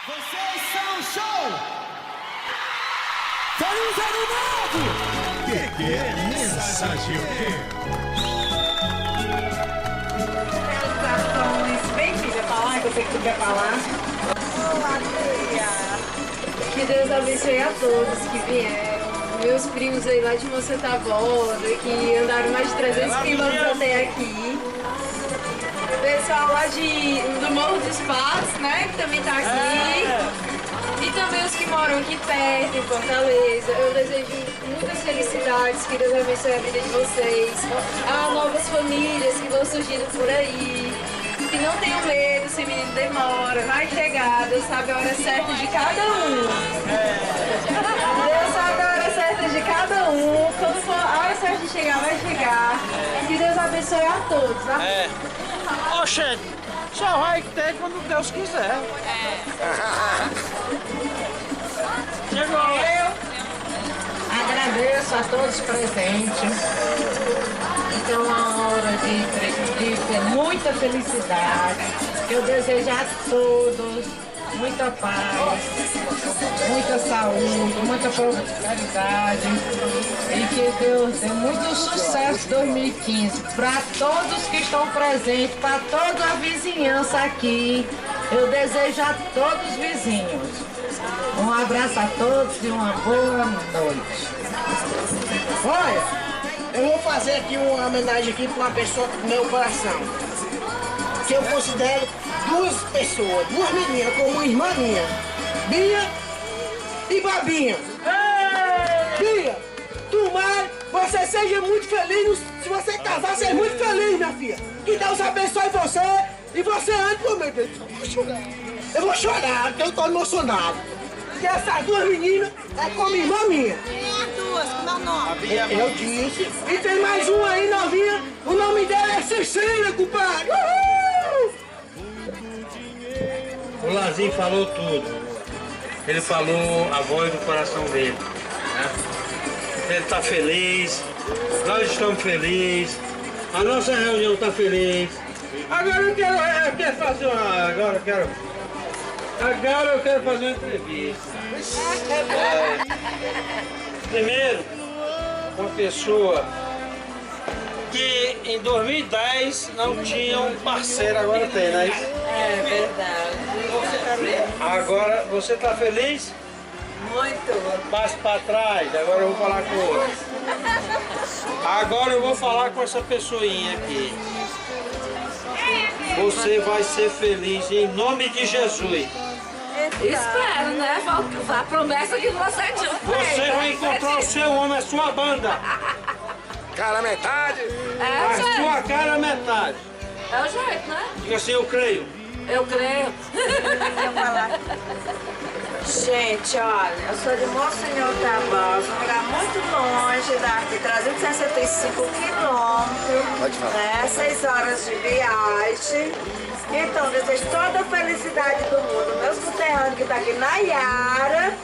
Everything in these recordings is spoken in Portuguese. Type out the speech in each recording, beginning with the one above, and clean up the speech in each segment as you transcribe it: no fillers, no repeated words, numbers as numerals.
Vocês são show! Feliz Ano Novo! Que mensageiro! Realizações. Vem, filha, falar que eu sei que tu quer falar. Olá, filha. Que Deus abençoe a todos que vieram. Meus primos aí lá de Monsentar Borda, que andaram mais de 300 quilômetros até aqui. O pessoal lá do Morro dos Patos, né, que também tá aqui. E também os que moram aqui perto, em Fortaleza. Eu desejo muitas felicidades, que Deus abençoe a vida de vocês. Há novas famílias que vão surgindo por aí. Que não tenham medo, se o menino demora, vai chegar, Deus sabe a hora certa de cada um. Deus sabe a hora certa de cada um. Quando for a hora certa de chegar, vai chegar. Que Deus abençoe a todos. Oxente, só vai ter quando Deus quiser. Chegou. Eu agradeço a todos presentes. Então é uma hora de ter muita felicidade. Eu desejo a todos muita paz, muita saúde, muita prosperidade e que Deus dê muito sucesso em 2015 para todos que estão presentes, para toda a vizinhança aqui. Eu desejo a todos os vizinhos. Um abraço a todos e uma boa noite. Olha, eu vou fazer aqui uma homenagem aqui para uma pessoa do meu coração. Que eu considero duas pessoas, duas meninas como irmã minha. Bia e Babinha. Bia, tomara você seja muito feliz. Se você casar, seja muito feliz, minha filha. Que Deus abençoe você e você ande por meu Deus. Eu vou chorar, porque eu tô emocionado. Porque essas duas meninas é como irmã minha. Quem é as duas? Como é o nome? Eu disse. E tem mais uma aí, novinha. O nome dela é Cecília, compadre. O Lazinho falou tudo. Ele falou a voz do coração dele. Né? Ele está feliz, nós estamos felizes, a nossa reunião está feliz. Agora eu quero fazer uma. Agora eu quero fazer uma entrevista. Primeiro, uma pessoa que em 2010 não tinha um parceiro, agora tem, né? É verdade. Agora, você tá feliz? Muito. Passe para trás, agora eu vou falar com outro. Agora eu vou falar com essa pessoinha aqui. Você vai ser feliz em nome de Jesus. Espero, né? A promessa que você tinha feito. Você vai encontrar o seu homem, a sua banda. Cara metade. A sua cara metade. É o jeito, né? Diga assim, eu creio. Eu creio. Gente, olha, eu sou de Monsenhor Tabosa, um lugar muito longe daqui, 365 quilômetros, Pode falar. né? 6 horas de viagem. Então, desejo toda a felicidade do mundo. Meus conterrâneos que estão aqui, Nayara,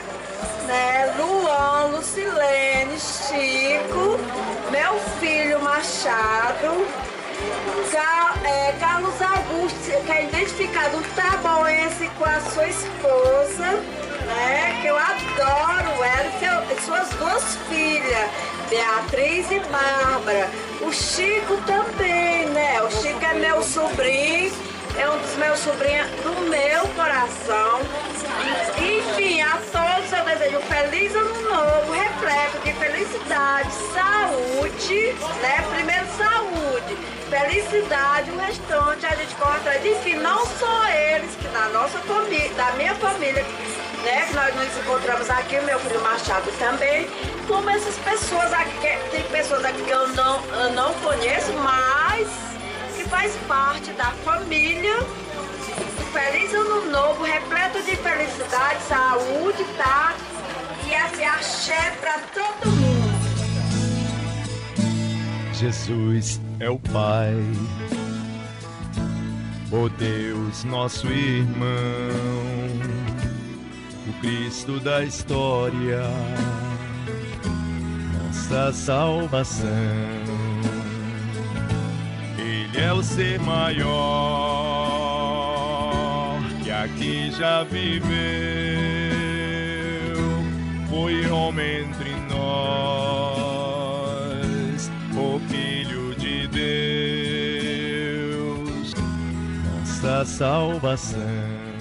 né? Luan, Lucilene, Chico, meu filho Machado, Carlos Augusto, que é identificado taboense com a sua esposa, né? Que eu adoro ela e suas duas filhas, Beatriz e Bárbara. O Chico também, né? O Chico é meu sobrinho, é um dos meus sobrinhos do meu coração. Enfim, a todos eu desejo um feliz ano novo, repleto de felicidade, saúde, né? Primeiro saúde, felicidade, o restante a gente corre atrás. Enfim, não só eles, que da nossa família, da minha família, né? Que nós nos encontramos aqui, o meu filho Machado também, como essas pessoas aqui, tem pessoas aqui que eu não conheço, mas que faz parte da família. Feliz ano novo, repleto de felicidade, saúde, tá? E assim, axé pra todo mundo. Jesus é o Pai, o Deus nosso irmão, o Cristo da história, nossa salvação. Ele é o ser maior que a que já viveu, foi homem entre nós, o Filho de Deus, nossa salvação.